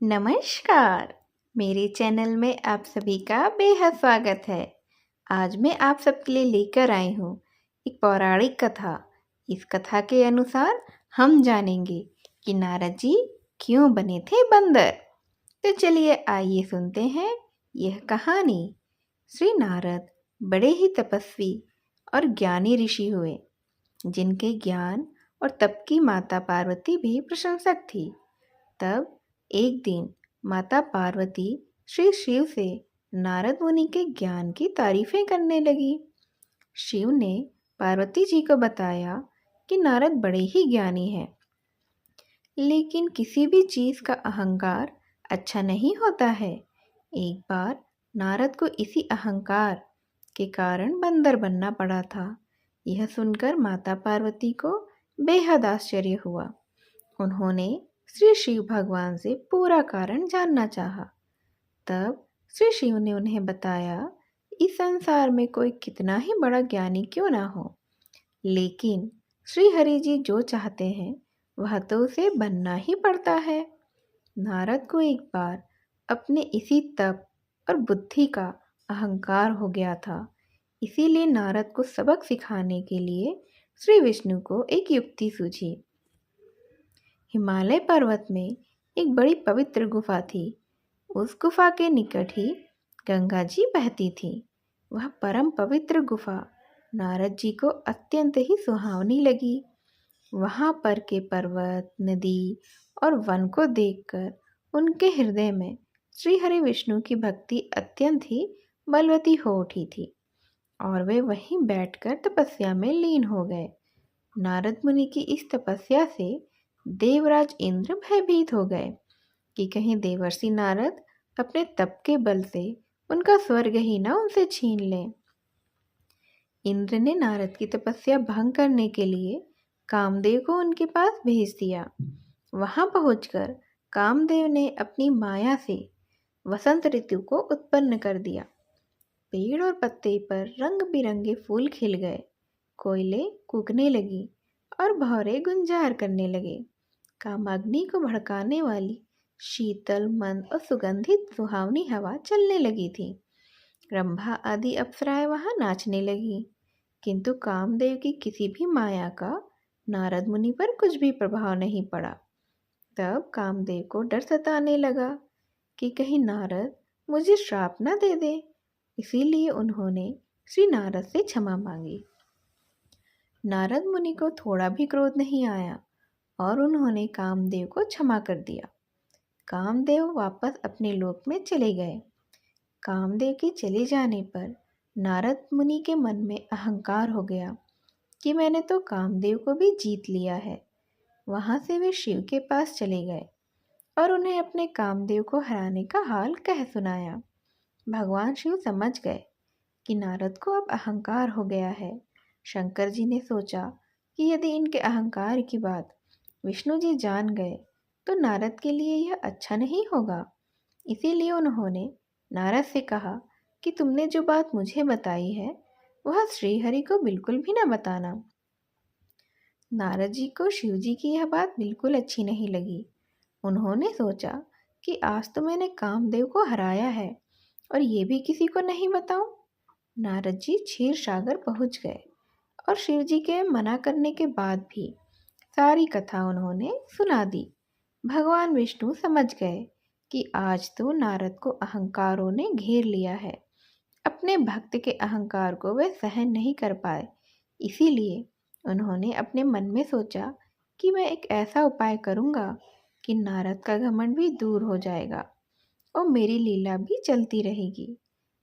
नमस्कार। मेरे चैनल में आप सभी का बेहद स्वागत है। आज मैं आप सबके लिए लेकर आई हूँ एक पौराणिक कथा। इस कथा के अनुसार हम जानेंगे कि नारद जी क्यों बने थे बंदर। तो चलिए आइए सुनते हैं यह कहानी। श्री नारद बड़े ही तपस्वी और ज्ञानी ऋषि हुए, जिनके ज्ञान और तप की माता पार्वती भी प्रशंसक थी। तब एक दिन माता पार्वती श्री शिव से नारद मुनि के ज्ञान की तारीफें करने लगी। शिव ने पार्वती जी को बताया कि नारद बड़े ही ज्ञानी हैं, लेकिन किसी भी चीज़ का अहंकार अच्छा नहीं होता है। एक बार नारद को इसी अहंकार के कारण बंदर बनना पड़ा था। यह सुनकर माता पार्वती को बेहद आश्चर्य हुआ। उन्होंने श्री शिव भगवान से पूरा कारण जानना चाहा। तब श्री शिव ने उन्हें बताया, इस संसार में कोई कितना ही बड़ा ज्ञानी क्यों ना हो, लेकिन श्री हरि जी जो चाहते हैं वह तो उसे बनना ही पड़ता है। नारद को एक बार अपने इसी तप और बुद्धि का अहंकार हो गया था। इसीलिए नारद को सबक सिखाने के लिए श्री विष्णु को एक युक्ति सूझी। हिमालय पर्वत में एक बड़ी पवित्र गुफा थी। उस गुफा के निकट ही गंगा जी बहती थी। वह परम पवित्र गुफा नारद जी को अत्यंत ही सुहावनी लगी। वहाँ पर के पर्वत, नदी और वन को देखकर उनके हृदय में श्री हरि विष्णु की भक्ति अत्यंत ही बलवती हो उठी थी और वे वहीं बैठकर तपस्या में लीन हो गए। नारद मुनि की इस तपस्या से देवराज इंद्र भयभीत हो गए कि कहीं देवर्षि नारद अपने तप के बल से उनका स्वर्ग ही ना उनसे छीन लें। इंद्र ने नारद की तपस्या भंग करने के लिए कामदेव को उनके पास भेज दिया। वहां पहुंचकर कामदेव ने अपनी माया से वसंत ऋतु को उत्पन्न कर दिया। पेड़ और पत्ते पर रंग बिरंगे फूल खिल गए, कोयले कूकने लगी और भौरे गुंजार करने लगे। कामाग्नि को भड़काने वाली शीतल, मंद और सुगंधित सुहावनी हवा चलने लगी थी। रंभा आदि अप्सराएं वहां नाचने लगी, किंतु कामदेव की किसी भी माया का नारद मुनि पर कुछ भी प्रभाव नहीं पड़ा। तब कामदेव को डर सताने लगा कि कहीं नारद मुझे श्राप न दे दे। इसीलिए उन्होंने श्री नारद से क्षमा मांगी। नारद मुनि को थोड़ा भी क्रोध नहीं आया और उन्होंने कामदेव को क्षमा कर दिया। कामदेव वापस अपने लोक में चले गए। कामदेव के चले जाने पर नारद मुनि के मन में अहंकार हो गया कि मैंने तो कामदेव को भी जीत लिया है। वहां से वे शिव के पास चले गए और उन्हें अपने कामदेव को हराने का हाल कह सुनाया। भगवान शिव समझ गए कि नारद को अब अहंकार हो गया है। शंकर जी ने सोचा कि यदि इनके अहंकार की बात विष्णु जी जान गए तो नारद के लिए यह अच्छा नहीं होगा। इसीलिए उन्होंने नारद से कहा कि तुमने जो बात मुझे बताई है वह श्रीहरि को बिल्कुल भी न बताना। नारद जी को शिव जी की यह बात बिल्कुल अच्छी नहीं लगी। उन्होंने सोचा कि आज तो मैंने कामदेव को हराया है और ये भी किसी को नहीं बताऊं। नारद जी क्षीर सागर पहुंच गए और शिव जी के मना करने के बाद भी सारी कथा उन्होंने सुना दी। भगवान विष्णु समझ गए कि आज तो नारद को अहंकारों ने घेर लिया है। अपने भक्त के अहंकार को वे सहन नहीं कर पाए। इसीलिए उन्होंने अपने मन में सोचा कि मैं एक ऐसा उपाय करूंगा कि नारद का घमंड भी दूर हो जाएगा और मेरी लीला भी चलती रहेगी।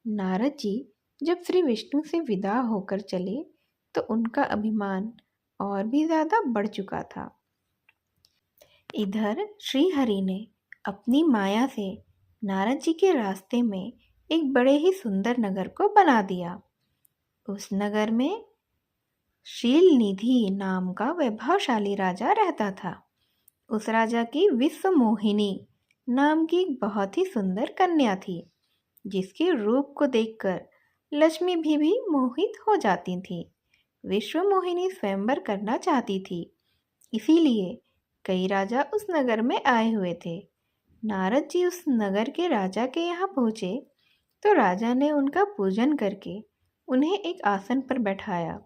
नारद जी जब श्री विष्णु से विदा होकर चले तो उनका अभिमान और भी ज़्यादा बढ़ चुका था। इधर श्री हरि ने अपनी माया से नारद जी के रास्ते में एक बड़े ही सुंदर नगर को बना दिया। उस नगर में शील निधि नाम का वैभवशाली राजा रहता था। उस राजा की विश्व मोहिनी नाम की एक बहुत ही सुंदर कन्या थी, जिसके रूप को देखकर लक्ष्मी भी मोहित हो जाती थी। विश्व मोहिनी स्वयंवर करना चाहती थी, इसीलिए कई राजा उस नगर में आए हुए थे। नारद जी उस नगर के राजा के यहाँ पहुँचे तो राजा ने उनका पूजन करके उन्हें एक आसन पर बैठाया।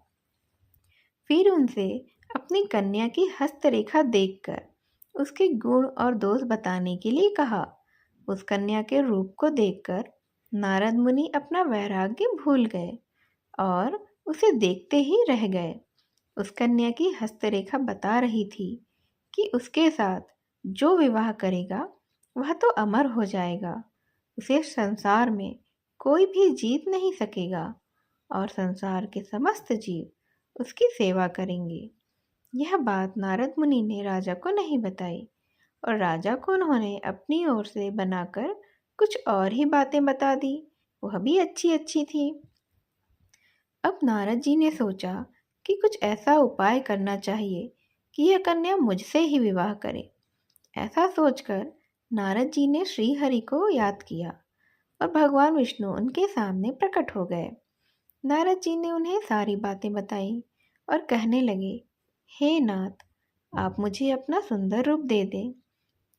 फिर उनसे अपनी कन्या की हस्तरेखा देखकर उसके गुण और दोष बताने के लिए कहा। उस कन्या के रूप को देखकर नारद मुनि अपना वैराग्य भूल गए और उसे देखते ही रह गए। उस कन्या की हस्तरेखा बता रही थी कि उसके साथ जो विवाह करेगा वह तो अमर हो जाएगा, उसे संसार में कोई भी जीत नहीं सकेगा और संसार के समस्त जीव उसकी सेवा करेंगे। यह बात नारद मुनि ने राजा को नहीं बताई और राजा को उन्होंने अपनी ओर से बनाकर कुछ और ही बातें बता दी, वह भी अच्छी अच्छी थी। अब नारद जी ने सोचा कि कुछ ऐसा उपाय करना चाहिए कि यह कन्या मुझसे ही विवाह करे। ऐसा सोचकर नारद जी ने श्री हरि को याद किया और भगवान विष्णु उनके सामने प्रकट हो गए। नारद जी ने उन्हें सारी बातें बताई और कहने लगे, हे नाथ, आप मुझे अपना सुंदर रूप दे दें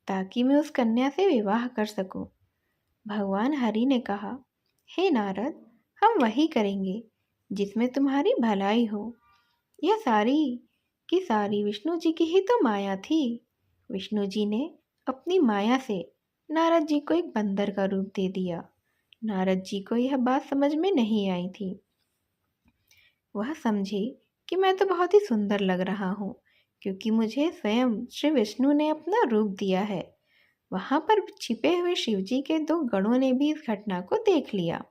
ताकि मैं उस कन्या से विवाह कर सकूं। भगवान हरि ने कहा, हे नारद, हम वही करेंगे जिसमें तुम्हारी भलाई हो। यह सारी की सारी विष्णु जी की ही तो माया थी। विष्णु जी ने अपनी माया से नारद जी को एक बंदर का रूप दे दिया। नारद जी को यह बात समझ में नहीं आई थी। वह समझे कि मैं तो बहुत ही सुंदर लग रहा हूँ क्योंकि मुझे स्वयं श्री विष्णु ने अपना रूप दिया है। वहाँ पर छिपे हुए शिव जी के दो गणों ने भी इस घटना को देख लिया।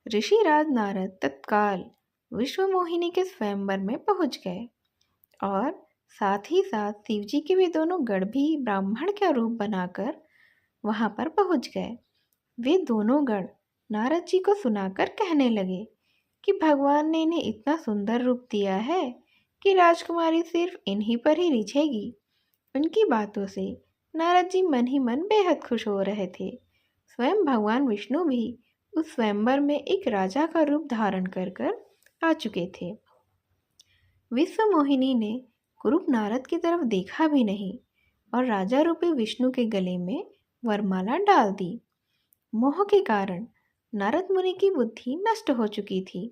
ऋषिराज नारद तत्काल विश्व मोहिनी के स्वयंवर में पहुँच गए और साथ ही साथ शिव जी के भी दोनों गण भी ब्राह्मण का रूप बनाकर वहाँ पर पहुँच गए। वे दोनों गण नारद जी को सुनाकर कहने लगे कि भगवान ने इन्हें इतना सुंदर रूप दिया है कि राजकुमारी सिर्फ इन्हीं पर ही रिझेगी। उनकी बातों से नारद जी मन ही मन बेहद खुश हो रहे थे। स्वयं भगवान विष्णु भी उस स्वयंवर में एक राजा का रूप धारण कर कर आ चुके थे। विश्व मोहिनी ने कुरूप नारद की तरफ देखा भी नहीं और राजा रूपी विष्णु के गले में वरमाला डाल दी। मोह के कारण नारद मुनि की बुद्धि नष्ट हो चुकी थी।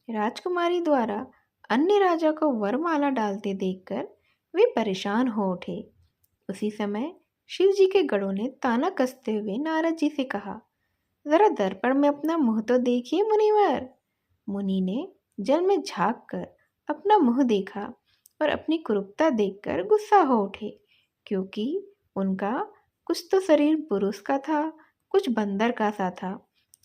राजकुमारी द्वारा अन्य राजा को वरमाला डालते देखकर वे परेशान हो उठे। उसी समय शिव जी के गणों ने ताना कसते हुए नारद जी से कहा, जरा दर्पण में अपना मुंह तो देखिए मुनिवर। मुनि ने जल में झांक कर अपना मुंह देखा और अपनी कुरूपता देखकर गुस्सा हो उठे क्योंकि उनका कुछ तो शरीर पुरुष का था, कुछ बंदर का सा था।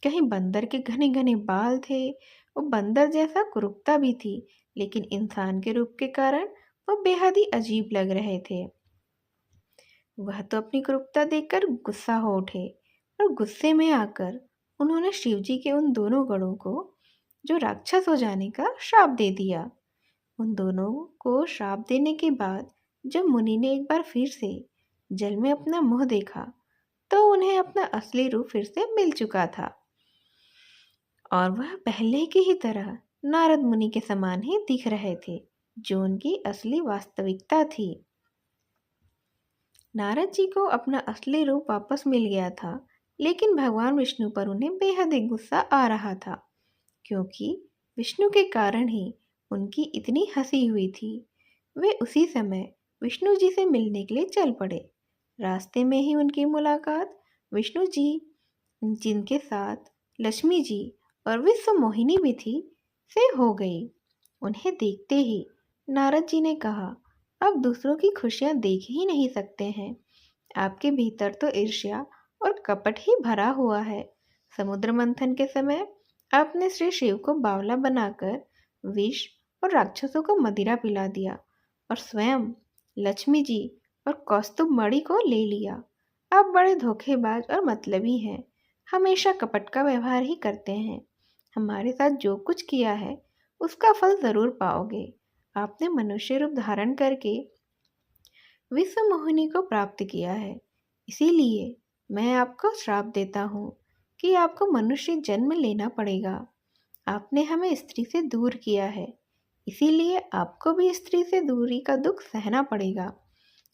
कहीं बंदर के घने घने बाल थे, वो बंदर जैसा कुरूपता भी थी, लेकिन इंसान के रूप के कारण वो बेहद ही अजीब लग रहे थे। वह तो अपनी कुरूपता देखकर गुस्सा हो उठे और गुस्से में आकर उन्होंने शिवजी के उन दोनों गणों को जो राक्षस हो जाने का श्राप दे दिया। उन दोनों को श्राप देने के बाद जब मुनि ने एक बार फिर से जल में अपना मुंह देखा तो उन्हें अपना असली रूप फिर से मिल चुका था और वह पहले की ही तरह नारद मुनि के समान ही दिख रहे थे, जो उनकी असली वास्तविकता थी। नारद जी को अपना असली रूप वापस मिल गया था, लेकिन भगवान विष्णु पर उन्हें बेहद ही गुस्सा आ रहा था क्योंकि विष्णु के कारण ही उनकी इतनी हंसी हुई थी। वे उसी समय विष्णु जी से मिलने के लिए चल पड़े। रास्ते में ही उनकी मुलाकात विष्णु जी, जिनके साथ लक्ष्मी जी और विश्व मोहिनी भी थी, से हो गई। उन्हें देखते ही नारद जी ने कहा, आप दूसरों की खुशियां देख ही नहीं सकते हैं। आपके भीतर तो ईर्ष्या और कपट ही भरा हुआ है। समुद्र मंथन के समय आपने श्री शिव को बावला बनाकर विष और राक्षसों को मदिरा पिला दिया और स्वयं लक्ष्मी जी और कौस्तुभ मणि को ले लिया। आप बड़े धोखेबाज और मतलबी हैं, हमेशा कपट का व्यवहार ही करते हैं। हमारे साथ जो कुछ किया है उसका फल जरूर पाओगे। आपने मनुष्य रूप धारण करके विश्व मोहिनी को प्राप्त किया है, इसीलिए मैं आपको श्राप देता हूँ कि आपको मनुष्य जन्म लेना पड़ेगा। आपने हमें स्त्री से दूर किया है, इसीलिए आपको भी स्त्री से दूरी का दुख सहना पड़ेगा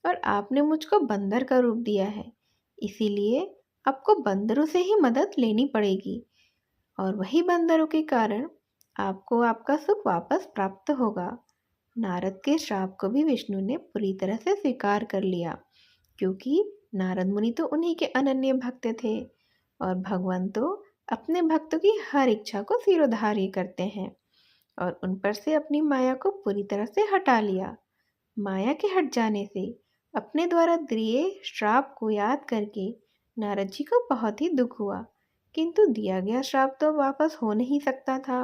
और आपने मुझको बंदर का रूप दिया है, इसीलिए आपको बंदरों से ही मदद लेनी पड़ेगी और वही बंदरों के कारण आपको आपका सुख वापस प्राप्त होगा। नारद के श्राप को भी विष्णु ने पूरी तरह से स्वीकार कर लिया, क्योंकि नारद मुनि तो उन्हीं के अनन्य भक्त थे और भगवान तो अपने भक्तों की हर इच्छा को सिरोधार्य करते हैं और उन पर से अपनी माया को पूरी तरह से हटा लिया। माया के हट जाने से अपने द्वारा दिए श्राप को याद करके नारद जी को बहुत ही दुख हुआ, किंतु दिया गया श्राप तो वापस हो नहीं सकता था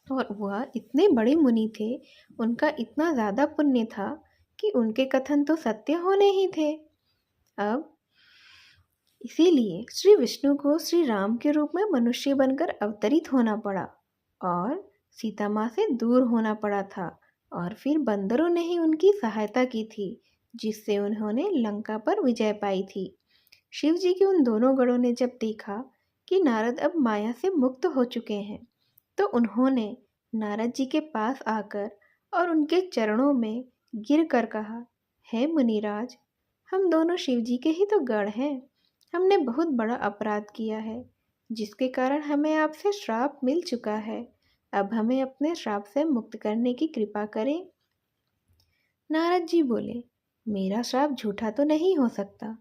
और वह इतने बड़े मुनि थे, उनका इतना ज़्यादा पुण्य था कि उनके कथन तो सत्य होने ही थे। अब इसीलिए श्री विष्णु को श्री राम के रूप में मनुष्य बनकर अवतरित होना पड़ा और सीता माँ से दूर होना पड़ा था और फिर बंदरों ने ही उनकी सहायता की थी, जिससे उन्होंने लंका पर विजय पाई थी। शिव जी के उन दोनों गणों ने जब देखा कि नारद अब माया से मुक्त हो चुके हैं, तो उन्होंने नारद जी के पास आकर और उनके चरणों में गिर कर कहा, हे मुनिराज, हम दोनों शिव जी के ही तो गण हैं। हमने बहुत बड़ा अपराध किया है, जिसके कारण हमें आपसे श्राप मिल चुका है। अब हमें अपने श्राप से मुक्त करने की कृपा करें। नारद जी बोले, मेरा श्राप झूठा तो नहीं हो सकता,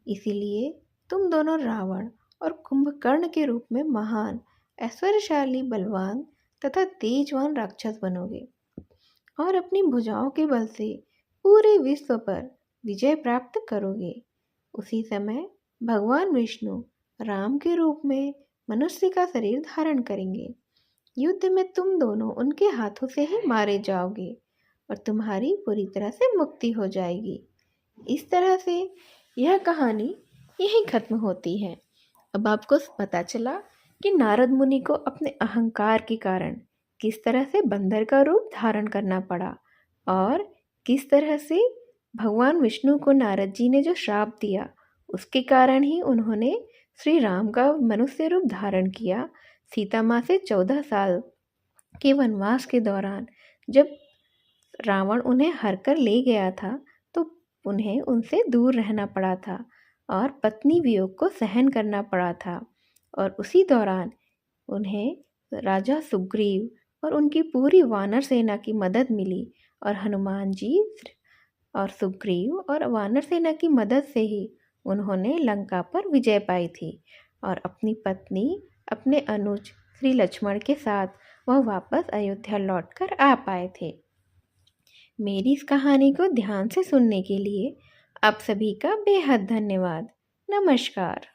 इसीलिए तुम दोनों रावण और कुंभकर्ण के रूप में महान, ऐश्वर्यशाली, बलवान तथा तेजवान राक्षस बनोगे और अपनी भुजाओं के बल से पूरे विश्व पर विजय प्राप्त करोगे। उसी समय भगवान विष्णु राम के रूप में मनुष्य का शरीर धारण करेंगे। युद्ध में तुम दोनों उनके हाथों से ही मारे जाओगे और तुम्हारी पूरी तरह से मुक्ति हो जाएगी। इस तरह से यह कहानी यहीं खत्म होती है। अब आपको पता चला कि नारद मुनि को अपने अहंकार के कारण किस तरह से बंदर का रूप धारण करना पड़ा और किस तरह से भगवान विष्णु को नारद जी ने जो श्राप दिया, उसके कारण ही उन्होंने श्री राम का मनुष्य रूप धारण किया। सीता माँ से 14 साल के वनवास के दौरान जब रावण उन्हें हर कर ले गया था, तो उन्हें उनसे दूर रहना पड़ा था और पत्नी वियोग को सहन करना पड़ा था और उसी दौरान उन्हें राजा सुग्रीव और उनकी पूरी वानर सेना की मदद मिली और हनुमान जी और सुग्रीव और वानर सेना की मदद से ही उन्होंने लंका पर विजय पाई थी और अपनी पत्नी, अपने अनुज श्री लक्ष्मण के साथ वह वापस अयोध्या लौटकर आ पाए थे। मेरी इस कहानी को ध्यान से सुनने के लिए आप सभी का बेहद धन्यवाद। नमस्कार।